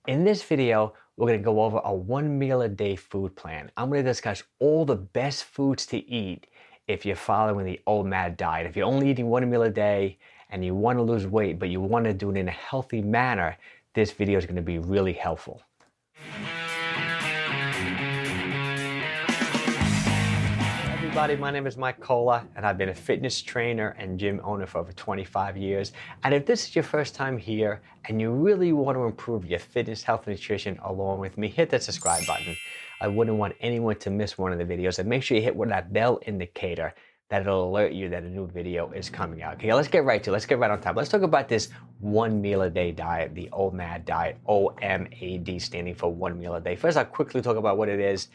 In this video, we're going to go over a 1 meal a day food plan. I'm going to discuss all the best foods to eat if you're following the OMAD diet. If you're only eating 1 meal a day and you want to lose weight, but you want to do it in a healthy manner, this video is going to be really helpful. Everybody, my name is 𝙒𝘾𝙃, and I've been a fitness trainer and gym owner for over 25 years. And if this is your first time here and you really want to improve your fitness, health, and nutrition along with me, hit that subscribe button. I wouldn't want anyone to miss one of the videos, and make sure you hit that bell indicator that it'll alert you that a new video is coming out. Okay, let's get right to it. Let's get right on top. Let's talk about this 1 meal a day diet, the OMAD diet, OMAD standing for 1 meal a day. First, I'll quickly talk about what it is.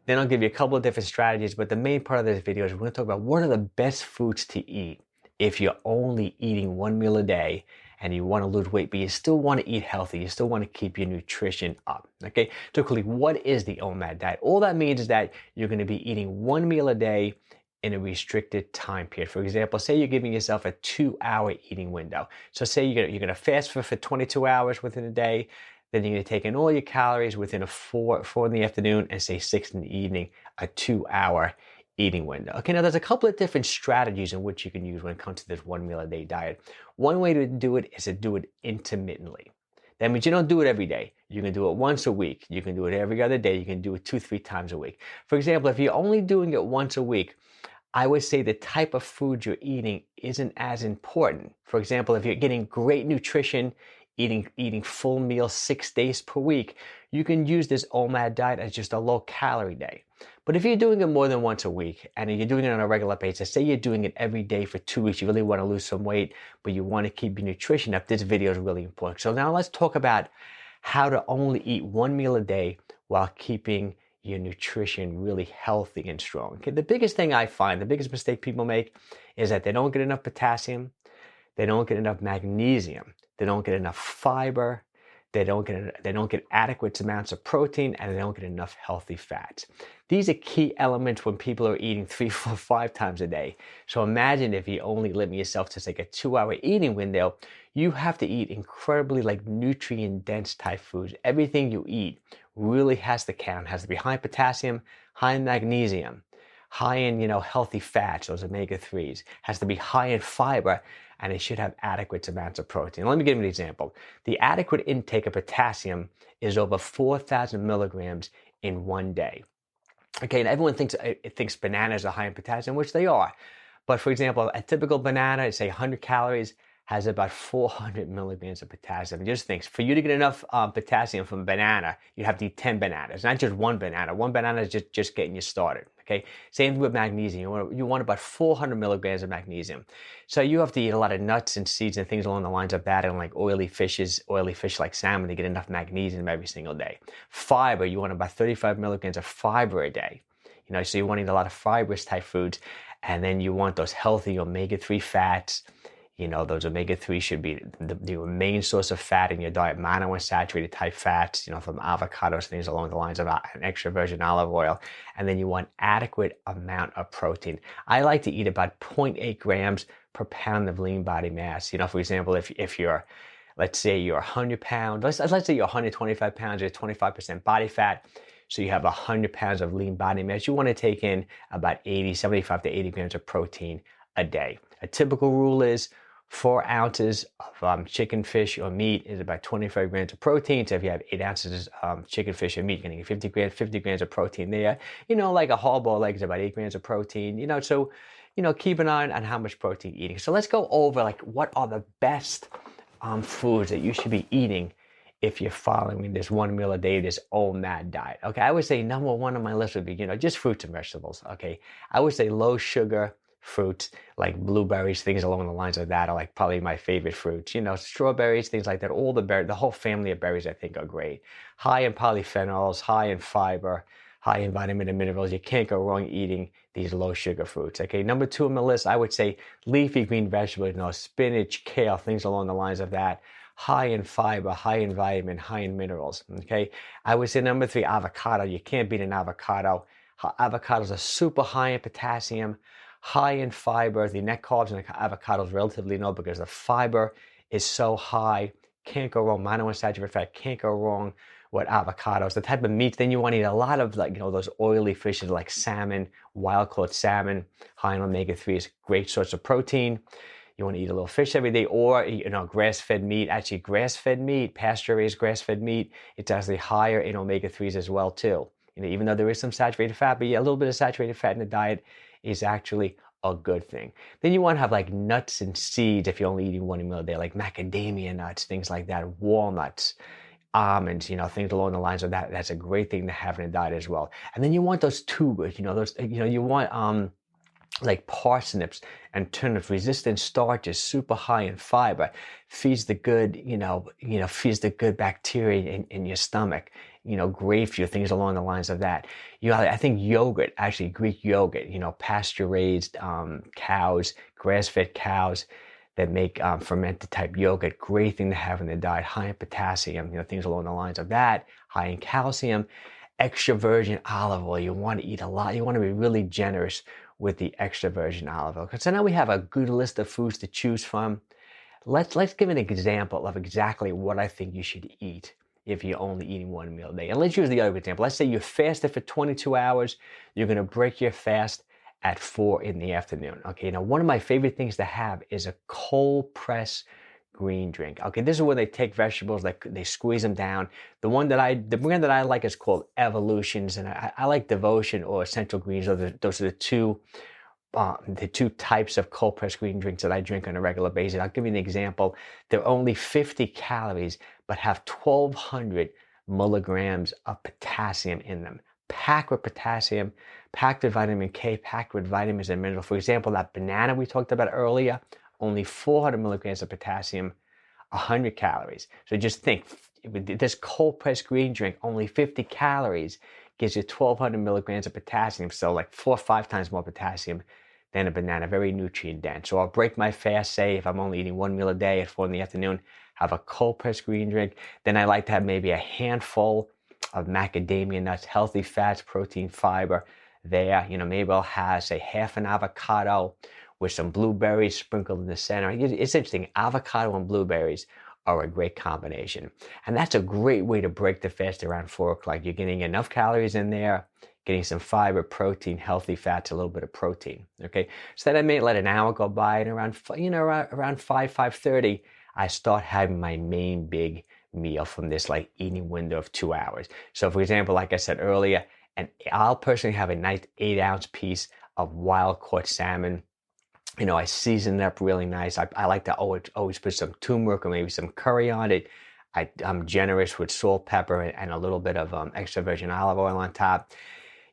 Then I'll give you a couple of different strategies, but the main part of this video is we're going to talk about what are the best foods to eat if you're only eating 1 meal a day and you want to lose weight, but you still want to eat healthy. You still want to keep your nutrition up. Okay, so quickly, what is the OMAD diet? All that means is that you're going to be eating 1 meal a day in a restricted time period. For example, say you're giving yourself a 2-hour eating window. So say you're going to fast for 22 hours within a day. Then you're going to take in all your calories within a 4 in the afternoon and say 6 in the evening, a 2-hour eating window. Okay, now there's a couple of different strategies in which you can use when it comes to this 1 meal a day diet. One way to do it is to do it intermittently. That means you don't do it every day. You can do it once a week. You can do it every other day. You can do it 2-3 times a week. For example, if you're only doing it once a week, I would say the type of food you're eating isn't as important. For example, if you're getting great nutrition, eating full meals 6 days per week, you can use this OMAD diet as just a low calorie day. But if you're doing it more than once a week and you're doing it on a regular basis, say you're doing it every day for 2 weeks, you really want to lose some weight, but you want to keep your nutrition up, this video is really important. So now let's talk about how to only eat 1 meal a day while keeping your nutrition really healthy and strong. Okay, the biggest thing I find, the biggest mistake people make is that they don't get enough potassium, they don't get enough magnesium, they don't get enough fiber, they don't get adequate amounts of protein, and they don't get enough healthy fats. These are key elements when people are eating 3, 4, 5 times a day. So imagine if you only limit yourself to like a 2-hour eating window, you have to eat incredibly nutrient dense type foods. Everything you eat really has to count, has to be high in potassium, high in magnesium, high in healthy fats, those omega-3s, has to be high in fiber, and it should have adequate amounts of protein. Let me give you an example. The adequate intake of potassium is over 4,000 milligrams in 1 day. Okay, and everyone thinks bananas are high in potassium, which they are. But for example, a typical banana, say 100 calories, has about 400 milligrams of potassium. Just think, for you to get enough potassium from a banana, you have to eat 10 bananas, not just one banana. One banana is just getting you started. Okay, same with magnesium. You want about 400 milligrams of magnesium. So you have to eat a lot of nuts and seeds and things along the lines of that, and like oily fish like salmon to get enough magnesium every single day. Fiber, you want about 35 milligrams of fiber a day. So you want to eat a lot of fibrous type foods, and then you want those healthy omega-3 fats. Those omega-3 should be the main source of fat in your diet, monounsaturated type fats, from avocados, things along the lines of an extra virgin olive oil. And then you want adequate amount of protein. I like to eat about 0.8 grams per pound of lean body mass. For example, if you're, let's say you're 100 pounds, let's say you're 125 pounds, you're 25% body fat. So you have 100 pounds of lean body mass. You want to take in about 75 to 80 grams of protein a day. A typical rule is 4 ounces of chicken, fish, or meat is about 25 grams of protein. So if you have 8 ounces of chicken, fish, or meat, you're going to get 50 grams of protein there. Like a hard-boiled egg is about 8 grams of protein. So keep an eye on how much protein you're eating. So let's go over what are the best foods that you should be eating if you're following this 1 meal a day, this OMAD diet. Okay, I would say number 1 on my list would be, just fruits and vegetables. Okay, I would say low sugar fruits like blueberries, things along the lines of that are probably my favorite fruits. Strawberries, things like that. All the whole family of berries I think are great. High in polyphenols, high in fiber, high in vitamin and minerals. You can't go wrong eating these low sugar fruits. Okay, number 2 on my list, I would say leafy green vegetables, spinach, kale, things along the lines of that. High in fiber, high in vitamin, high in minerals. Okay, I would say number 3, avocado. You can't beat an avocado. Avocados are super high in potassium, high in fiber. The net carbs in avocados relatively low because the fiber is so high can't go wrong. Monounsaturated fat, can't go wrong with avocados. The type of meat, then you want to eat a lot of, like, those oily fishes like salmon, wild-caught salmon, high in omega-3s, great source of protein. You want to eat a little fish every day, or, grass-fed meat. Actually, grass-fed meat, pasture-raised grass-fed meat, it's actually higher in omega-3s as well, too. Even though there is some saturated fat, but yeah, a little bit of saturated fat in the diet is actually a good thing. Then you want to have like nuts and seeds if you're only eating one meal a day, like macadamia nuts, things like that, walnuts, almonds, things along the lines of that. That's a great thing to have in a diet as well. And then you want those tubers, you want like parsnips and turnips, resistant starches, super high in fiber, feeds the good, feeds the good bacteria in your stomach. Grapefruit, things along the lines of that. I think yogurt, actually Greek yogurt, pasture-raised cows, grass-fed cows that make fermented type yogurt, great thing to have in the diet, high in potassium, things along the lines of that, high in calcium. Extra virgin olive oil, you want to eat a lot, you want to be really generous with the extra virgin olive oil. So now we have a good list of foods to choose from. Let's give an example of exactly what I think you should eat if you're only eating one meal a day. And let's use the other example. Let's say you fasted for 22 hours. You're going to break your fast at 4 in the afternoon. Okay, now one of my favorite things to have is a cold press green drink. Okay, this is where they take vegetables, they squeeze them down. The brand that I like is called Evolutions, and I like Devotion or Essential Greens. Those are the two types of cold pressed green drinks that I drink on a regular basis. I'll give you an example. They're only 50 calories, but have 1,200 milligrams of potassium in them. Packed with potassium, packed with vitamin K, packed with vitamins and minerals. For example, that banana we talked about earlier, only 400 milligrams of potassium, 100 calories. So just think, this cold pressed green drink, only 50 calories, gives you 1,200 milligrams of potassium. So like 4 or 5 times more potassium than a banana, very nutrient dense. So I'll break my fast, say if I'm only eating one meal a day at 4 in the afternoon, have a cold pressed green drink. Then I like to have maybe a handful of macadamia nuts, healthy fats, protein, fiber there. Maybe I'll have, say, half an avocado with some blueberries sprinkled in the center. It's interesting, avocado and blueberries are a great combination. And that's a great way to break the fast around 4 o'clock. You're getting enough calories in there, getting some fiber, protein, healthy fats, a little bit of protein. Okay, so then I may let an hour go by, and around 5:30, I start having my main big meal from this like eating window of 2 hours. So for example, like I said earlier, and I'll personally have a nice 8-ounce piece of wild-caught salmon. I season it up really nice. I like to always put some turmeric or maybe some curry on it. I'm generous with salt, pepper, and a little bit of extra virgin olive oil on top.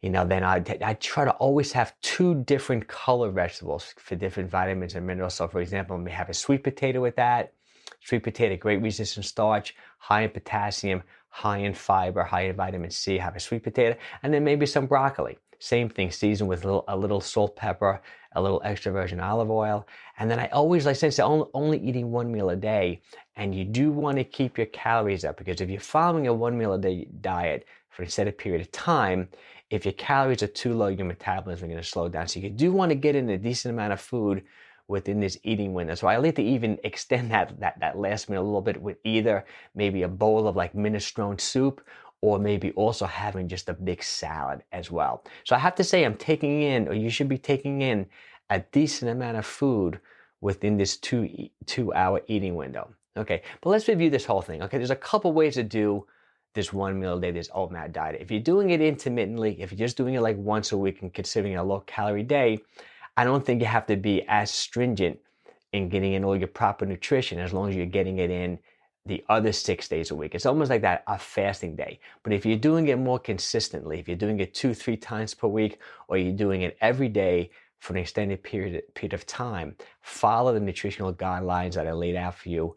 Then I try to always have 2 different color vegetables for different vitamins and minerals. So for example, we have a sweet potato with that. Sweet potato, great resistant starch, high in potassium, high in fiber, high in vitamin C. Have a sweet potato, and then maybe some broccoli. Same thing, seasoned with a little salt, pepper, a little extra virgin olive oil. And then I always, like since I'm only eating one meal a day, and you do want to keep your calories up, because if you're following a 1 meal a day diet for a set period of time, if your calories are too low, your metabolism is going to slow down. So you do want to get in a decent amount of food within this eating window. So I like to even extend that last meal a little bit with either maybe a bowl of like minestrone soup, or maybe also having just a big salad as well. So I have to say I'm taking in, or you should be taking in, a decent amount of food within this 2-hour eating window. Okay, but let's review this whole thing. Okay, there's a couple ways to do this 1 meal a day, this OMAD diet. If you're doing it intermittently, if you're just doing it like once a week and considering a low calorie day, I don't think you have to be as stringent in getting in all your proper nutrition as long as you're getting it in the other 6 days a week. It's almost like that, a fasting day. But if you're doing it more consistently, if you're doing it 2-3 times per week, or you're doing it every day for an extended period of time, follow the nutritional guidelines that I laid out for you,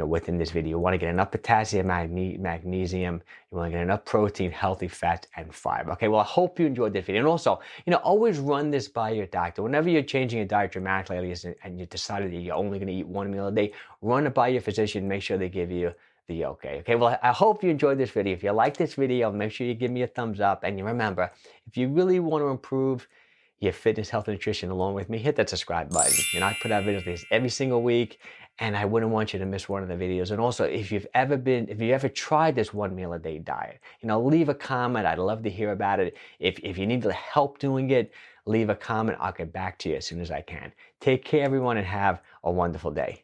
within this video. You want to get enough potassium, magnesium. You want to get enough protein, healthy fats, and fiber. Okay, well, I hope you enjoyed this video. And also, always run this by your doctor. Whenever you're changing your diet dramatically and you decided that you're only going to eat 1 meal a day, run it by your physician. Make sure they give you the okay. Okay, well, I hope you enjoyed this video. If you like this video, make sure you give me a thumbs up. And you remember, if you really want to improve your fitness, health, and nutrition along with me, hit that subscribe button. I put out videos like this every single week, and I wouldn't want you to miss one of the videos. And also, if you've ever tried this 1 meal a day diet, leave a comment. I'd love to hear about it. If you need help doing it, leave a comment. I'll get back to you as soon as I can. Take care, everyone, and have a wonderful day.